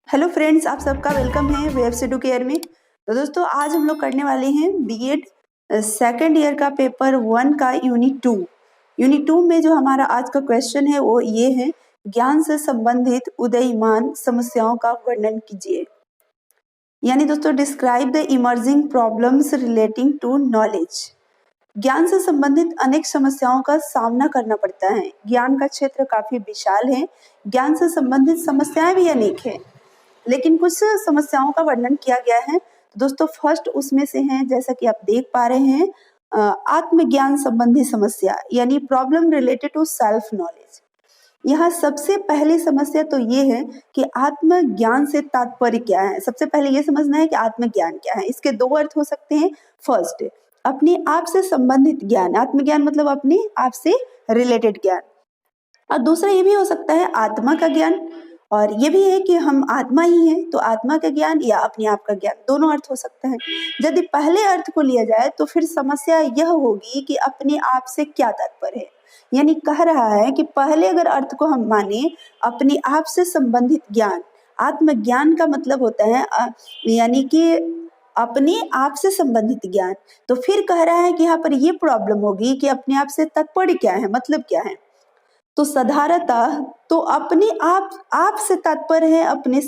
Hello friends, आप सबका welcome है वेब्स एडुकेयर में। तो दोस्तों, आज हम लोग करने वाले हैं बीएड सेकेंड ईयर का पेपर 1 का यूनिट 2 में जो हमारा आज का क्वेश्चन है वो ये है, ज्ञान से संबंधित उदयमान समस्याओं का वर्णन कीजिए। यानी दोस्तों, describe the emerging problems relating to knowledge. ज्ञान से संबंधित अनेक समस्याओं का सामना करना पड़ता है। ज्ञान का क्षेत्र काफी विशाल है, ज्ञान से संबंधित समस्याएं भी अनेक है, लेकिन कुछ समस्याओं का वर्णन किया गया है। तो दोस्तों, फर्स्ट उसमें से है, जैसा कि आप देख पा रहे हैं, आत्मज्ञान संबंधी समस्या यानी problem related to self knowledge. यहाँ सबसे पहली समस्या तो ये है कि आत्मज्ञान से तात्पर्य क्या है। सबसे पहले ये समझना है कि आत्मज्ञान क्या है। इसके दो अर्थ हो सकते हैं। फर्स्ट, अपने आप से संबंधित ज्ञान, आत्मज्ञान मतलब अपने आप से रिलेटेड ज्ञान। और दूसरा ये भी हो सकता है आत्मा का ज्ञान, और ये भी है कि हम आत्मा ही हैं, तो आत्मा का ज्ञान या अपने आप का ज्ञान, दोनों अर्थ हो सकते हैं। यदि पहले अर्थ को लिया जाए तो फिर समस्या यह होगी कि अपने आप से क्या तात्पर्य है। यानी कह रहा है कि पहले अगर अर्थ को हम माने अपने आप से संबंधित ज्ञान, आत्मज्ञान का मतलब होता है यानी कि अपने आप से संबंधित ज्ञान, तो फिर कह रहा है कि यहाँ पर ये प्रॉब्लम होगी कि अपने आप से तात्पर्य क्या है, मतलब क्या है। तो साधारणतः तो अपने आप से तात्पर्य है अपने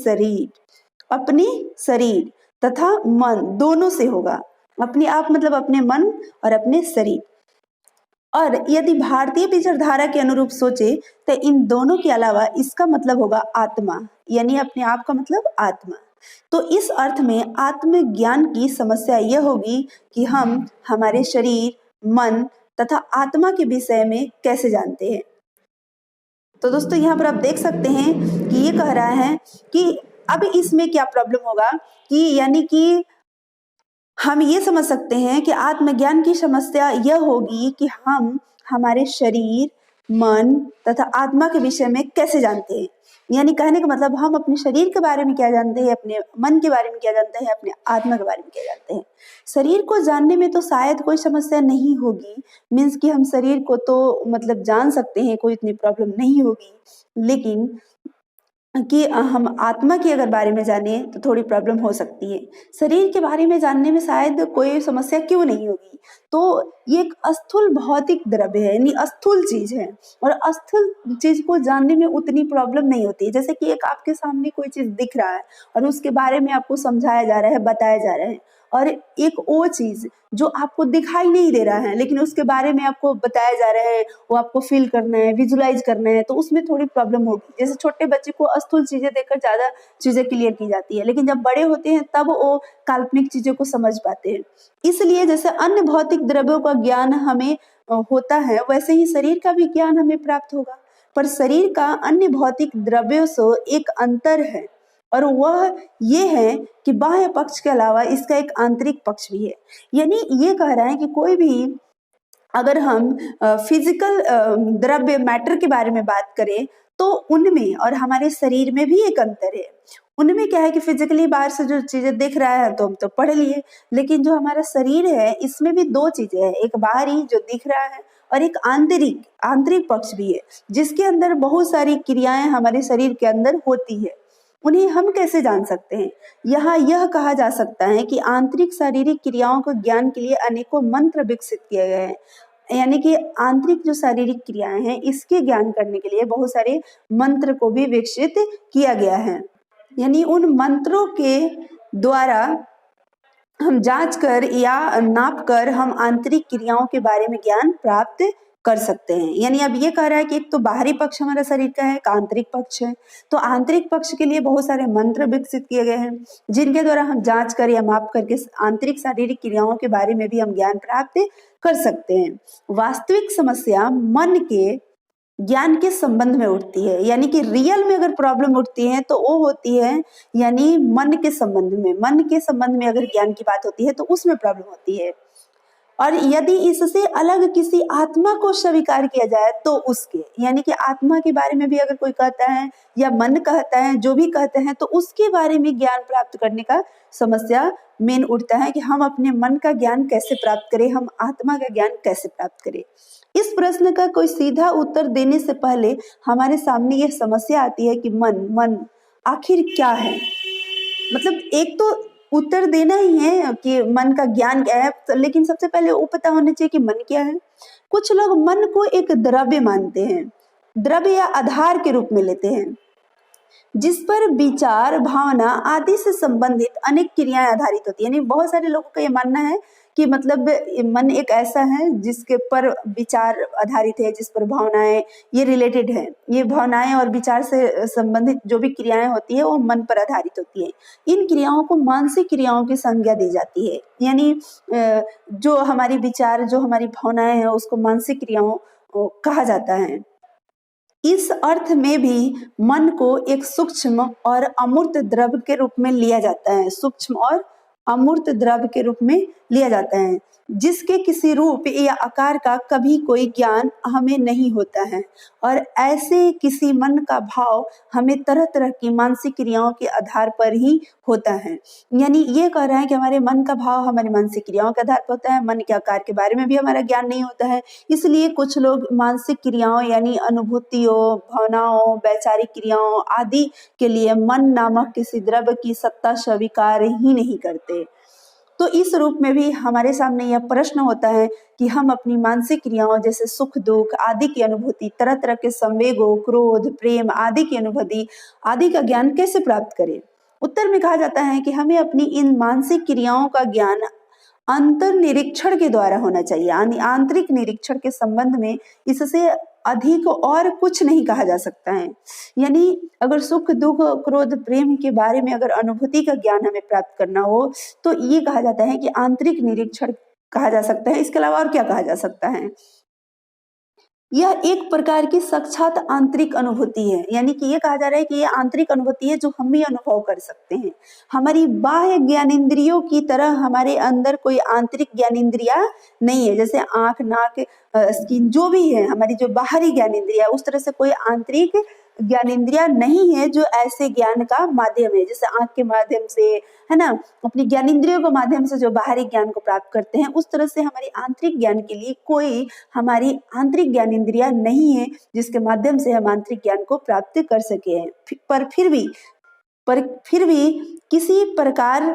शरीर तथा मन, दोनों से होगा। अपने आप मतलब अपने मन और अपने शरीर। और यदि भारतीय विचारधारा के अनुरूप सोचे तो इन दोनों के अलावा इसका मतलब होगा आत्मा, यानी अपने आप का मतलब आत्मा। तो इस अर्थ में आत्मज्ञान की समस्या यह होगी कि हम हमारे शरीर, मन तथा आत्मा के विषय में कैसे जानते हैं। तो दोस्तों, यहाँ पर आप देख सकते हैं कि ये कह रहा है कि अब इसमें क्या प्रॉब्लम होगा कि यानी कि हम ये समझ सकते हैं कि आत्मज्ञान की समस्या यह होगी कि हम हमारे शरीर, मन तथा आत्मा के विषय में कैसे जानते हैं। यानी कहने का मतलब हम अपने शरीर के बारे में क्या जानते हैं, अपने मन के बारे में क्या जानते हैं, अपने आत्मा के बारे में क्या जानते हैं। शरीर को जानने में तो शायद कोई समस्या नहीं होगी, मीन्स कि हम शरीर को तो मतलब जान सकते हैं, कोई इतनी प्रॉब्लम नहीं होगी। लेकिन कि हम आत्मा के अगर बारे में जाने तो थोड़ी प्रॉब्लम हो सकती है। शरीर के बारे में जानने में शायद कोई समस्या क्यों नहीं होगी। तो ये एक स्थूल भौतिक द्रव्य है, यानी स्थूल चीज है, और स्थूल चीज को जानने में उतनी प्रॉब्लम नहीं होती है। जैसे कि एक आपके सामने कोई चीज दिख रहा है और उसके बारे में आपको समझाया जा रहा है, बताया जा रहा है, और एक वो चीज जो आपको दिखाई नहीं दे रहा है लेकिन उसके बारे में आपको बताया जा रहा है, वो आपको फील करना है, विजुलाइज करना है, तो उसमें थोड़ी प्रॉब्लम होगी। जैसे छोटे बच्चे को स्थूल चीजें देखकर ज्यादा चीजें क्लियर की जाती है, लेकिन जब बड़े होते हैं तब वो काल्पनिक चीजों को समझ पाते हैं। इसलिए जैसे अन्य भौतिक द्रव्यों का ज्ञान हमें होता है, वैसे ही शरीर का भी ज्ञान हमें प्राप्त होगा। पर शरीर का अन्य भौतिक द्रव्यों से एक अंतर है, और वह ये है कि बाह्य पक्ष के अलावा इसका एक आंतरिक पक्ष भी है। यानी ये कह रहा है कि कोई भी अगर हम फिजिकल द्रव्य मैटर के बारे में बात करें तो उनमें और हमारे शरीर में भी एक अंतर है। उनमें क्या है कि फिजिकली बाहर से जो चीजें दिख रहा है तो हम तो पढ़ लिए, लेकिन जो हमारा शरीर है इसमें भी दो चीजें हैं, एक बाहरी जो दिख रहा है और एक आंतरिक पक्ष भी है, जिसके अंदर बहुत सारी क्रियाएं हमारे शरीर के अंदर होती है। उन्हें हम कैसे जान सकते हैं। यहाँ यह कहा जा सकता है कि आंतरिक शारीरिक क्रियाओं को ज्ञान के लिए अनेकों मंत्र विकसित किए गए हैं। यानी कि आंतरिक जो शारीरिक क्रियाएं हैं इसके ज्ञान करने के लिए बहुत सारे मंत्र को भी विकसित किया गया है। यानी उन मंत्रों के द्वारा हम जांच कर या नाप कर हम आंतरिक क्रियाओं के बारे में ज्ञान प्राप्त कर सकते हैं। यानी अब ये कह रहा है कि एक तो बाहरी पक्ष हमारा शरीर का है, एक आंतरिक पक्ष है। तो आंतरिक पक्ष के लिए बहुत सारे मंत्र विकसित किए गए हैं, जिनके द्वारा हम जांच कर या माप करके आंतरिक शारीरिक क्रियाओं के बारे में भी हम ज्ञान प्राप्त कर सकते हैं। वास्तविक समस्या मन के ज्ञान के संबंध में उठती है, यानी कि रियल में अगर प्रॉब्लम उठती है तो वो होती है यानी मन के संबंध में अगर ज्ञान की बात होती है तो उसमें प्रॉब्लम होती है। और यदि इससे अलग किसी आत्मा को स्वीकार किया जाए तो उसके, यानी कि आत्मा के बारे में भी अगर कोई कहता है या मन कहता है, जो भी कहते हैं, तो उसके बारे में ज्ञान प्राप्त करने का समस्या मेन उठता है कि हम अपने मन का ज्ञान कैसे प्राप्त करें, हम आत्मा का ज्ञान कैसे प्राप्त करें। इस प्रश्न का कोई सीधा उत्तर देने से पहले हमारे सामने यह समस्या आती है कि मन आखिर क्या है? मतलब एक तो उत्तर देना ही है कि मन का ज्ञान क्या है, लेकिन सबसे पहले वो पता होना चाहिए कि मन क्या है। कुछ लोग मन को एक द्रव्य मानते हैं, द्रव्य या आधार के रूप में लेते हैं, जिस पर विचार, भावना आदि से संबंधित अनेक क्रियाएं आधारित होती है। यानी बहुत सारे लोगों का ये मानना है कि मतलब मन एक ऐसा है जिसके पर विचार आधारित है, जिस पर भावनाएं ये रिलेटेड है, ये भावनाएं और विचार से संबंधित जो भी क्रियाएं होती है वो मन पर आधारित होती है। इन क्रियाओं को मानसिक क्रियाओं की संज्ञा दी जाती है। यानी जो हमारी विचार, जो हमारी भावनाएं हैं, उसको मानसिक क्रियाओं कहा जाता है। इस अर्थ में भी मन को एक सूक्ष्म और अमूर्त द्रव्य के रूप में लिया जाता है, सूक्ष्म और अमूर्त द्रव्य के रूप में लिया जाता है, जिसके किसी रूप या आकार का कभी कोई ज्ञान हमें नहीं होता है। और ऐसे किसी मन का भाव हमें तरह तरह की मानसिक क्रियाओं के आधार पर ही होता है। यानी ये कह रहा है कि हमारे मन का भाव हमारी मानसिक क्रियाओं के आधार पर होता है, मन के आकार के बारे में भी हमारा ज्ञान नहीं होता है। इसलिए कुछ लोग मानसिक क्रियाओं यानी अनुभूतियों, भावनाओं, वैचारिक क्रियाओं आदि के लिए मन नामक किसी द्रव्य की सत्ता स्वीकार ही नहीं करते। तो इस रूप में भी हमारे सामने यह प्रश्न होता है कि हम अपनी मानसिक क्रियाओं जैसे सुख दुख आदि की अनुभूति, तरह तरह के संवेगों, क्रोध, प्रेम आदि की अनुभूति आदि का ज्ञान कैसे प्राप्त करें? उत्तर में कहा जाता है कि हमें अपनी इन मानसिक क्रियाओं का ज्ञान अंतर निरीक्षण के द्वारा होना चाहिए। यानी आंतरिक निरीक्षण के संबंध में इससे अधिक और कुछ नहीं कहा जा सकता है। यानी अगर सुख दुख क्रोध प्रेम के बारे में अगर अनुभूति का ज्ञान हमें प्राप्त करना हो तो ये कहा जाता है कि आंतरिक निरीक्षण कहा जा सकता है। इसके अलावा और क्या कहा जा सकता है? यह एक प्रकार की साक्षात आंतरिक अनुभूति है। यानी कि ये कहा जा रहा है कि ये आंतरिक अनुभूति है जो हम ही अनुभव कर सकते हैं। हमारी बाह्य ज्ञानेंद्रियों की तरह हमारे अंदर कोई आंतरिक ज्ञानेंद्रिया नहीं है। जैसे आंख, नाक, स्किन जो भी है हमारी जो बाहरी ज्ञानेंद्रिया, उस तरह से कोई आंतरिक ज्ञानेंद्रिया नहीं है जो ऐसे ज्ञान का माध्यम है। जैसे आंख के माध्यम से, है ना, अपनी ज्ञानेंद्रियों के माध्यम से जो बाहरी ज्ञान को प्राप्त करते हैं, उस तरह से हमारी आंतरिक ज्ञान के लिए कोई हमारी आंतरिक ज्ञानेंद्रिया नहीं है जिसके माध्यम से हम आंतरिक ज्ञान को प्राप्त कर सके हैं। पर फिर भी किसी प्रकार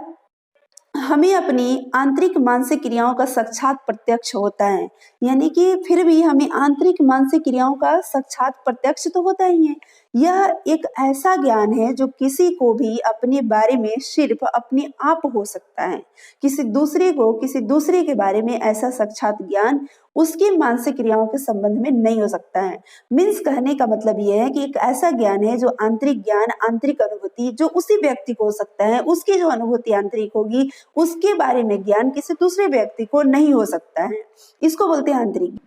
हमें अपनी आंतरिक मानसिक क्रियाओं का साक्षात प्रत्यक्ष होता है। यानी कि फिर भी हमें आंतरिक मानसिक क्रियाओं का साक्षात प्रत्यक्ष तो होता ही है। यह एक ऐसा ज्ञान है जो किसी को भी अपने बारे में सिर्फ अपने आप हो सकता है। किसी दूसरे के बारे में ऐसा साक्षात ज्ञान उसकी मानसिक क्रियाओं के संबंध में नहीं हो सकता है। मीन्स कहने का मतलब यह है कि एक ऐसा ज्ञान है जो आंतरिक ज्ञान, आंतरिक अनुभूति जो उसी व्यक्ति को हो सकता है, उसकी जो अनुभूति आंतरिक होगी उसके बारे में ज्ञान किसी दूसरे व्यक्ति को नहीं हो सकता है। इसको बोलते हैं आंतरिक।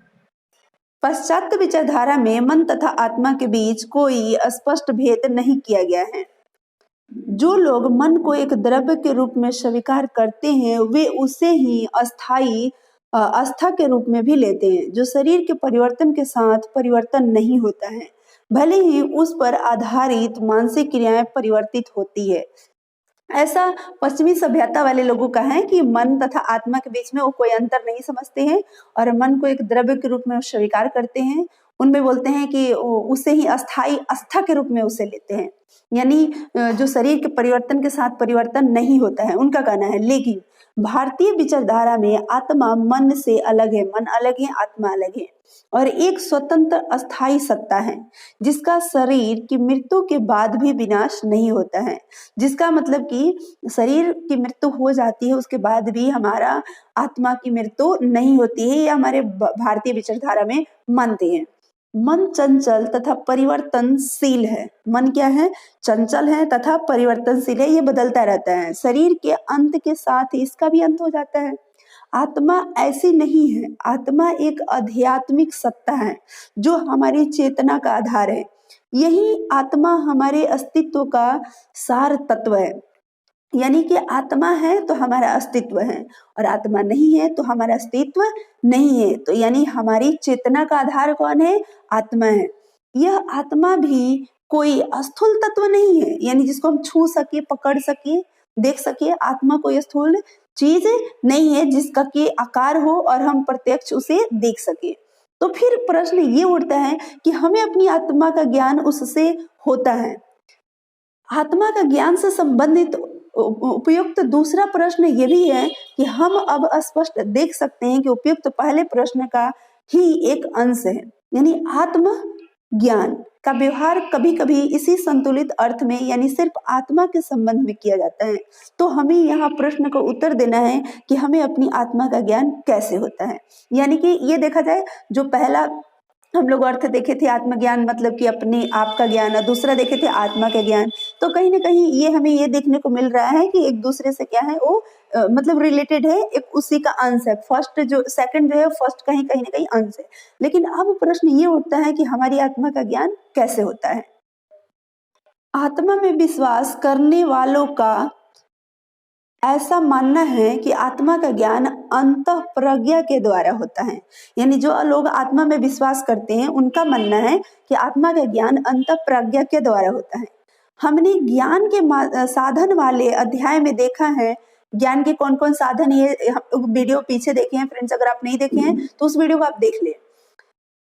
पाश्चात्य विचारधारा में मन तथा आत्मा के बीच कोई स्पष्ट भेद नहीं किया गया है। जो लोग मन को एक द्रव्य के रूप में स्वीकार करते हैं वे उसे ही अस्थाई आस्था के रूप में भी लेते हैं, जो शरीर के परिवर्तन के साथ परिवर्तन नहीं होता है, भले ही उस पर आधारित मानसिक क्रियाएं परिवर्तित होती है। ऐसा पश्चिमी सभ्यता वाले लोगों का है कि मन तथा आत्मा के बीच में वो कोई अंतर नहीं समझते हैं और मन को एक द्रव्य के रूप में स्वीकार करते हैं। उनमें बोलते हैं कि उसे ही अस्थाई आस्था के रूप में उसे लेते हैं। यानी जो शरीर के परिवर्तन के साथ परिवर्तन नहीं होता है, उनका कहना है। लेकिन भारतीय विचारधारा में आत्मा मन से अलग है, मन अलग है, आत्मा अलग है और एक स्वतंत्र अस्थाई सत्ता है जिसका शरीर की मृत्यु के बाद भी विनाश नहीं होता है। जिसका मतलब कि शरीर की मृत्यु हो जाती है उसके बाद भी हमारा आत्मा की मृत्यु नहीं होती है। ये हमारे भारतीय विचारधारा में मानते हैं। मन चंचल तथा परिवर्तनशील है। मन क्या है? चंचल है तथा परिवर्तनशील है। ये बदलता रहता है। शरीर के अंत के साथ इसका भी अंत हो जाता है। आत्मा ऐसी नहीं है। आत्मा एक आध्यात्मिक सत्ता है जो हमारी चेतना का आधार है। यही आत्मा हमारे अस्तित्व का सार तत्व है। यानी कि आत्मा है तो हमारा अस्तित्व है और आत्मा नहीं है तो हमारा अस्तित्व नहीं है। तो यानी हमारी चेतना का आधार कौन है? आत्मा है। यह आत्मा भी कोई स्थूल तत्व नहीं है, यानी जिसको हम छू सके, पकड़ सके, देख सके। आत्मा कोई स्थूल चीज नहीं है जिसका कि आकार हो और हम प्रत्यक्ष उसे देख सके। तो फिर प्रश्न ये उठता है कि हमें अपनी आत्मा का ज्ञान उससे होता है। आत्मा का ज्ञान से संबंधित उपयुक्त दूसरा प्रश्न ये भी है कि हम अब स्पष्ट देख सकते हैं कि उपयुक्त पहले प्रश्न का ही एक अंश है, यानी आत्म ज्ञान का व्यवहार कभी कभी इसी संतुलित अर्थ में यानी सिर्फ आत्मा के संबंध में किया जाता है। तो हमें यहाँ प्रश्न का उत्तर देना है कि हमें अपनी आत्मा का ज्ञान कैसे होता है। यानी कि ये देखा जाए, जो पहला हम लोग अर्थ देखे थे आत्मज्ञान मतलब कि अपने आप का ज्ञान, और दूसरा देखे थे आत्मा का ज्ञान, तो कहीं ना कहीं ये हमें ये देखने को मिल रहा है कि एक दूसरे से क्या है वो मतलब रिलेटेड है, एक उसी का अंश है। फर्स्ट जो सेकंड जो है फर्स्ट का ही कहीं ना कहीं अंश है। लेकिन अब प्रश्न ये उठता है कि हमारी आत्मा का ज्ञान कैसे होता है। आत्मा में विश्वास करने वालों का ऐसा मानना है कि आत्मा का ज्ञान अंतःप्रज्ञा के द्वारा होता है। यानी जो लोग आत्मा में विश्वास करते हैं उनका मानना है कि आत्मा का ज्ञान अंतःप्रज्ञा के द्वारा होता है। हमने ज्ञान के साधन वाले अध्याय में देखा है, ज्ञान के कौन कौन साधन, ये वीडियो पीछे देखे हैं फ्रेंड्स, अगर आप नहीं देखे हैं तो उस वीडियो को आप देख ले।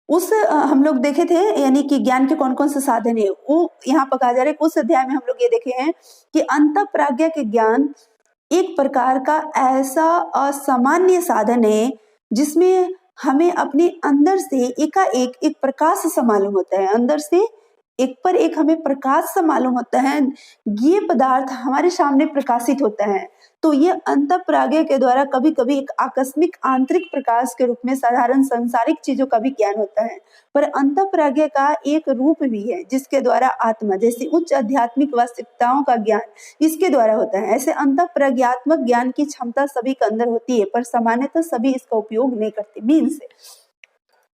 उस हम लोग देखे थे यानी कि ज्ञान के कौन कौन से साधन है वो यहाँ पर कहा जा रहा है। उस अध्याय में हम लोग ये देखे हैं कि अंतःप्रज्ञा के ज्ञान एक प्रकार का ऐसा असामान्य साधन है जिसमें हमें अपने अंदर से एकाएक एक प्रकाश सा मालूम होता है, अंदर से एक पर एक हमें प्रकाश सा मालूम होता है, ये पदार्थ हमारे सामने प्रकाशित होता है। तो ये अंतःप्रज्ञा के द्वारा कभी कभी एक आकस्मिक आंतरिक प्रकाश के रूप में साधारण सांसारिक चीजों का भी ज्ञान होता है, पर अंतःप्रज्ञा का एक रूप भी है जिसके द्वारा आत्मा जैसी उच्च आध्यात्मिक वास्तविकताओं का ज्ञान इसके द्वारा होता है। ऐसे अंतःप्रज्ञात्मक ज्ञान की क्षमता सभी के अंदर होती है, पर सामान्यतः सभी इसका उपयोग नहीं करते। मीन्स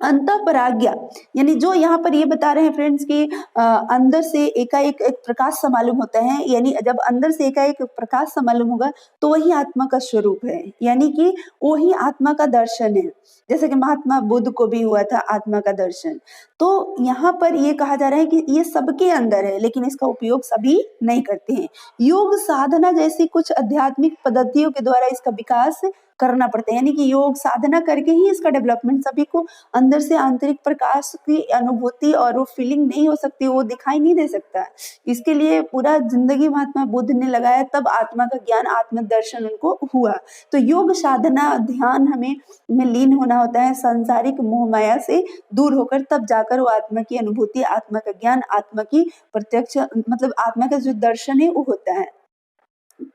अंतःप्रज्ञा यानी जो यहाँ पर ये बता रहे हैं फ्रेंड्स कि अंदर से एकाएक एक प्रकाश सा मालूम होता है, यानी जब अंदर से एकाएक प्रकाश सा मालूम होगा तो वही आत्मा का स्वरूप है, यानी कि वही आत्मा का दर्शन है। जैसे कि महात्मा बुद्ध को भी हुआ था आत्मा का दर्शन। तो यहाँ पर ये कहा जा रहा है कि ये सबके अंदर है लेकिन इसका उपयोग सभी नहीं करते हैं। योग साधना जैसी कुछ आध्यात्मिक पद्धतियों के द्वारा इसका विकास करना पड़ता है, यानी कि योग साधना करके ही इसका डेवलपमेंट, सभी को अंदर से आंतरिक प्रकाश की अनुभूति और वो फीलिंग नहीं हो सकती, वो दिखाई नहीं दे सकता। इसके लिए पूरा जिंदगी महात्मा बुद्ध ने लगाया, तब आत्मा का ज्ञान आत्म दर्शन उनको हुआ। तो योग साधना ध्यान हमें में लीन होना होता है, सांसारिक मोह माया से दूर होकर, तब जाकर वो आत्मा की अनुभूति, आत्मा का ज्ञान, आत्मा की प्रत्यक्ष मतलब आत्मा का जो दर्शन है वो होता है।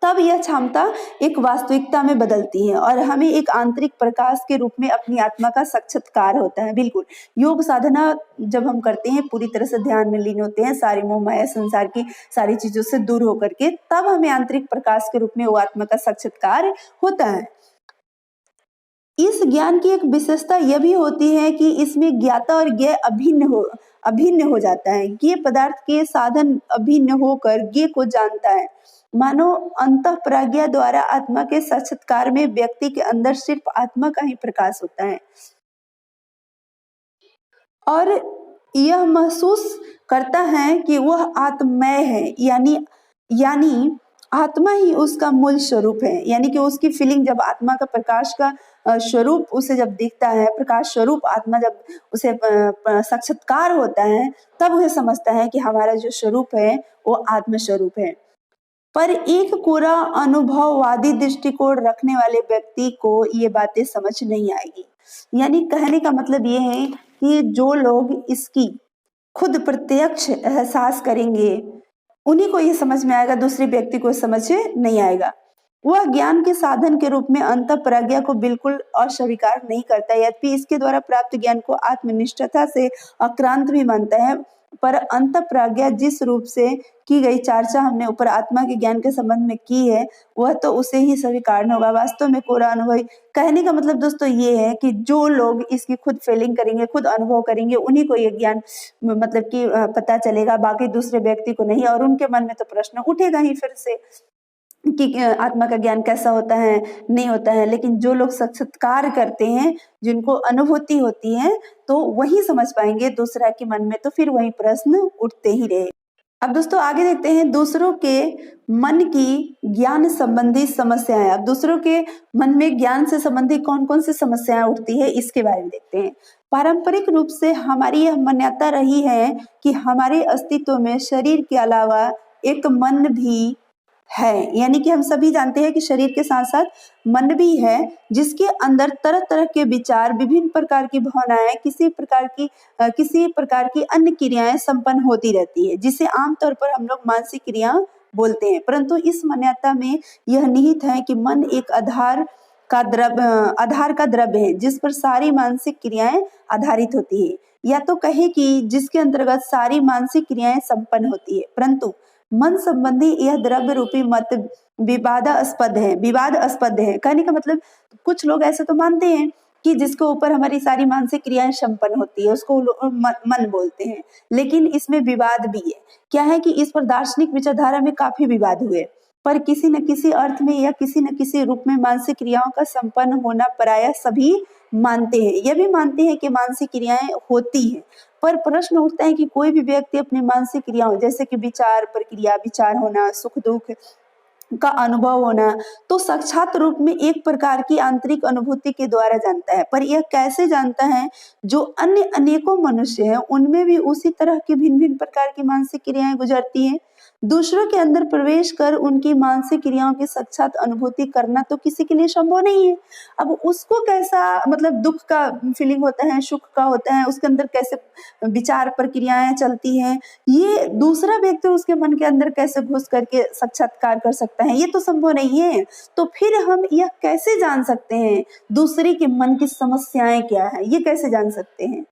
तब यह क्षमता एक वास्तविकता में बदलती है और हमें एक आंतरिक प्रकाश के रूप में अपनी आत्मा का साक्षात्कार होता है। बिल्कुल, योग साधना जब हम करते हैं पूरी तरह से ध्यान में लीन होते हैं, सारी मोह माया संसार की सारी चीजों से दूर होकर के, तब हमें आंतरिक प्रकाश के रूप में वो आत्मा का साक्षात्कार होता है। इस ज्ञान की एक विशेषता यह भी होती है कि इसमें ज्ञाता और ज्ञेय अभिन्न हो जाता है। ज्ञेय पदार्थ के साधन अभिन्न होकर ज्ञेय को जानता है। मानो अंतःप्रज्ञा द्वारा आत्मा के साक्षात्कार में व्यक्ति के अंदर सिर्फ आत्मा का ही प्रकाश होता है और यह महसूस करता है कि वह आत्ममय है, यानी आत्मा ही उसका मूल स्वरूप है। यानी कि उसकी फीलिंग जब आत्मा का प्रकाश का स्वरूप उसे जब दिखता है, प्रकाश स्वरूप आत्मा जब उसे साक्षात्कार होता है, तब वह समझता है कि हमारा जो स्वरूप है वो आत्म स्वरूप है। पर एक पूरा अनुभववादी दृष्टिकोण रखने वाले व्यक्ति को ये बातें समझ नहीं आएगी। यानी कहने का मतलब ये है कि जो लोग इसकी खुद प्रत्यक्ष एहसास करेंगे उन्हीं को ये समझ में आएगा, दूसरे व्यक्ति को समझ नहीं आएगा। वह ज्ञान के साधन के रूप में अंतःप्रज्ञा को बिल्कुल अस्वीकार नहीं करता, यद्यपि इसके द्वारा प्राप्त ज्ञान को आत्मनिष्ठता से आक्रांत भी मानता है। पर अंतःप्रज्ञा जिस रूप से की गई चर्चा हमने ऊपर आत्मा के ज्ञान के संबंध में की है, वह तो उसे ही स्वीकार होगा। वास्तव में कोरा अनुभवी कहने का मतलब दोस्तों ये है कि जो लोग इसकी खुद फीलिंग करेंगे, खुद अनुभव करेंगे, उन्हीं को ये ज्ञान मतलब कि पता चलेगा, बाकी दूसरे व्यक्ति को नहीं। और उनके मन में तो प्रश्न उठेगा ही फिर से कि आत्मा का ज्ञान कैसा होता है, नहीं होता है। लेकिन जो लोग साक्षात्कार करते हैं, जिनको अनुभूति होती है, तो वही समझ पाएंगे, दूसरा के मन में तो फिर वही प्रश्न उठते ही रहे। अब दोस्तों आगे देखते हैं दूसरों के मन की ज्ञान संबंधी समस्याएं। अब दूसरों के मन में ज्ञान से संबंधित कौन कौन सी समस्याएं उठती है इसके बारे में देखते हैं। पारंपरिक रूप से हमारी यह मान्यता रही है कि हमारे अस्तित्व में शरीर के अलावा एक मन भी है। यानी कि हम सभी जानते हैं कि शरीर के साथ साथ मन भी है, जिसके अंदर तरह तरह के विचार, विभिन्न प्रकार की भावनाएं, किसी प्रकार की अन्य क्रियाएं संपन्न होती रहती है, जिसे आमतौर पर हम लोग मानसिक क्रिया बोलते हैं। परंतु इस मान्यता में यह निहित है कि मन एक आधार का द्रव्य है, जिस पर सारी मानसिक क्रियाएं आधारित होती है, या तो कहे कि जिसके अंतर्गत सारी मानसिक क्रियाएं संपन्न होती है। परंतु मन संबंधी यह द्रव्य रूपी मत विवादास्पद है। कहने का मतलब कुछ लोग ऐसे तो मानते हैं कि जिसके ऊपर हमारी सारी मानसिक क्रियाएं संपन्न होती है उसको मन बोलते हैं, लेकिन इसमें विवाद भी है। क्या है कि इस पर दार्शनिक विचारधारा में काफी विवाद हुए, पर किसी न किसी अर्थ में या किसी न किसी रूप में मानसिक क्रियाओं का संपन्न होना प्रायः सभी मानते हैं। यह भी मानते हैं कि मानसिक क्रियाएं होती हैं, पर प्रश्न उठता है कि कोई भी व्यक्ति अपनी मानसिक क्रियाओं जैसे कि विचार प्रक्रिया, विचार होना, सुख दुख का अनुभव होना, तो साक्षात रूप में एक प्रकार की आंतरिक अनुभूति के द्वारा जानता है। पर यह कैसे जानता है? जो अन्य अनेकों मनुष्य हैं उनमें भी उसी तरह की भिन्न भिन्न प्रकार की मानसिक क्रियाएं गुजरती हैं। दूसरों के अंदर प्रवेश कर उनकी मानसिक क्रियाओं की साक्षात अनुभूति करना तो किसी के लिए संभव नहीं है। अब उसको कैसा मतलब दुख का फीलिंग होता है, सुख का होता है, उसके अंदर कैसे विचार प्रक्रियाएं चलती हैं, ये दूसरा व्यक्ति उसके मन के अंदर कैसे घुस करके साक्षात्कार कर सकता है? ये तो संभव नहीं है। तो फिर हम यह कैसे जान सकते हैं दूसरे के मन की समस्याएं क्या है? ये कैसे जान सकते हैं?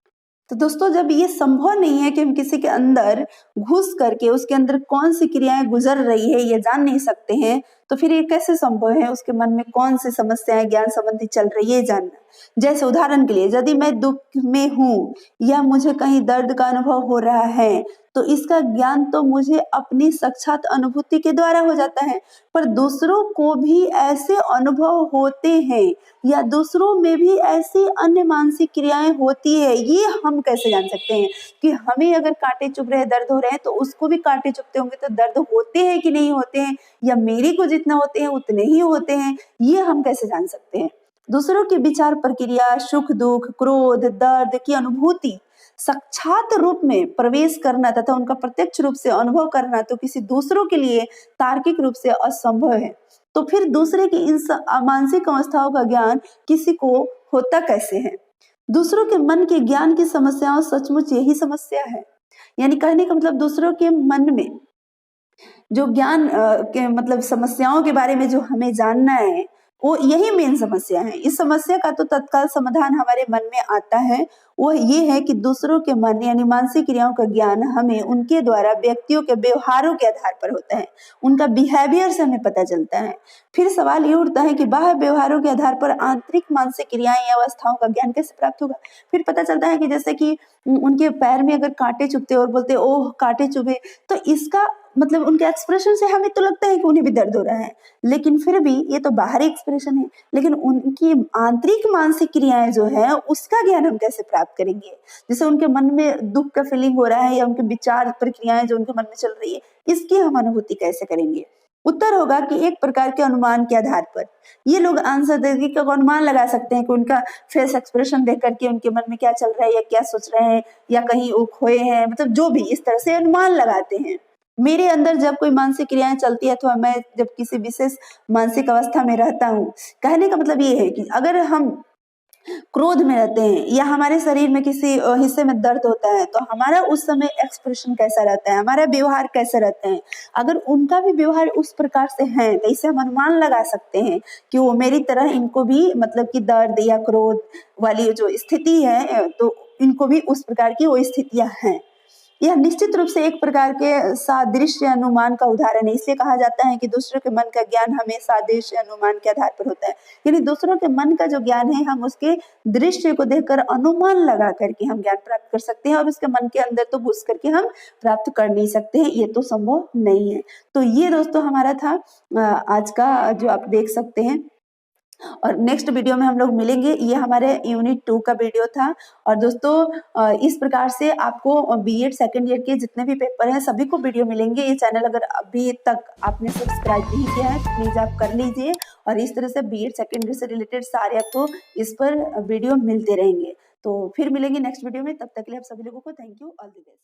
तो दोस्तों, जब ये संभव नहीं है कि हम किसी के अंदर घुस करके उसके अंदर कौन सी क्रियाएं गुजर रही है ये जान नहीं सकते हैं, तो फिर ये कैसे संभव है उसके मन में कौन सी समस्याएं ज्ञान संबंधी चल रही है जानना? जैसे उदाहरण के लिए, यदि मैं दुख में हूँ या मुझे कहीं दर्द का अनुभव हो रहा है, तो इसका ज्ञान तो मुझे अपनी साक्षात अनुभूति के द्वारा हो जाता है, पर दूसरों को भी ऐसे अनुभव होते हैं या दूसरों में भी ऐसी अन्य मानसिक क्रियाएं होती है, ये हम कैसे जान सकते हैं? कि हमें अगर कांटे चुभ रहे, दर्द हो रहे हैं, तो उसको भी कांटे चुभते होंगे तो दर्द होते हैं कि नहीं होते हैं, या मेरे को जितना होते हैं उतने ही होते हैं, ये हम कैसे जान सकते हैं? दूसरों की विचार प्रक्रिया, सुख दुख, क्रोध, दर्द की अनुभूति साक्षात रूप में प्रवेश करना तथा उनका प्रत्यक्ष रूप से अनुभव करना तो किसी दूसरों के लिए तार्किक रूप से असंभव है। तो फिर दूसरे की इन मानसिक अवस्थाओं का ज्ञान किसी को होता कैसे है? दूसरों के मन के ज्ञान की समस्याओं सचमुच यही समस्या है। यानी कहने का मतलब दूसरों के मन में जो ज्ञान के मतलब समस्याओं के बारे में जो हमें जानना है, वो यही मेन समस्या है। इस समस्या का तो तत्काल समाधान हमारे मन में आता है, वो ये है कि दूसरों के मन यानी मानसिक क्रियाओं का ज्ञान हमें उनके द्वारा व्यक्तियों के व्यवहारों के आधार पर होता है, उनका बिहेवियर से हमें पता चलता है। फिर सवाल ये उठता है कि बाह्य व्यवहारों के आधार पर आंतरिक मानसिक क्रियाएं या अवस्थाओं का ज्ञान कैसे प्राप्त होगा? फिर पता चलता है कि जैसे कि उनके पैर में अगर कांटे चुभते और बोलते ओह कांटे चुभे, तो इसका मतलब उनके एक्सप्रेशन से हमें तो लगता है कि उन्हें भी दर्द हो रहा है, लेकिन फिर भी ये तो बाहरी एक्सप्रेशन है, लेकिन उनकी आंतरिक मानसिक क्रियाएं जो है उसका ज्ञान हम कैसे प्राप्त करेंगे? जैसे उनके मन में दुख का फीलिंग हो रहा है या उनके विचार प्रक्रियाएं जो उनके मन में चल रही है, इसकी हम अनुभूति कैसे करेंगे? उत्तर होगा कि एक प्रकार के अनुमान के आधार पर। ये लोग आंसर देके का अनुमान लगा सकते हैं कि उनका फेस एक्सप्रेशन देख करके उनके मन में क्या चल रहा है या क्या सोच रहे हैं, या कहीं वो खोए हैं, मतलब जो भी इस तरह से अनुमान लगाते हैं। मेरे अंदर जब कोई मानसिक क्रियाएं चलती है अथवा मैं जब किसी विशेष मानसिक अवस्था में रहता हूँ, कहने का मतलब ये है कि अगर हम क्रोध में रहते हैं या हमारे शरीर में किसी हिस्से में दर्द होता है, तो हमारा उस समय एक्सप्रेशन कैसा रहता है, हमारा व्यवहार कैसे रहता है? अगर उनका भी व्यवहार उस प्रकार से है तो इससे हम अनुमान लगा सकते हैं कि वो मेरी तरह इनको भी मतलब कि दर्द या क्रोध वाली जो स्थिति है, तो इनको भी उस प्रकार की वो स्थितियां हैं। यह निश्चित रूप से एक प्रकार के सादृश्य अनुमान का उदाहरण है। इसलिए कहा जाता है कि दूसरों के मन का ज्ञान हमें सादृश्य अनुमान के आधार पर होता है। यानी दूसरों के मन का जो ज्ञान है, हम उसके दृश्य को देखकर अनुमान लगा करके हम ज्ञान प्राप्त कर सकते हैं, और उसके मन के अंदर तो घुस करके हम प्राप्त कर नहीं सकते हैं, ये तो संभव नहीं है। तो ये दोस्तों हमारा था आज का, जो आप देख सकते हैं। और नेक्स्ट वीडियो में हम लोग मिलेंगे। ये हमारे यूनिट 2 का वीडियो था। और दोस्तों इस प्रकार से आपको बीएड सेकंड ईयर के जितने भी पेपर हैं सभी को वीडियो मिलेंगे। ये चैनल अगर अभी तक आपने सब्सक्राइब नहीं किया है तो प्लीज आप कर लीजिए, और इस तरह से बीएड सेकंड ईयर से रिलेटेड सारे आपको इस पर वीडियो मिलते रहेंगे। तो फिर मिलेंगे नेक्स्ट वीडियो में, तब तक के लिए आप सभी लोगों को thank you, all the best.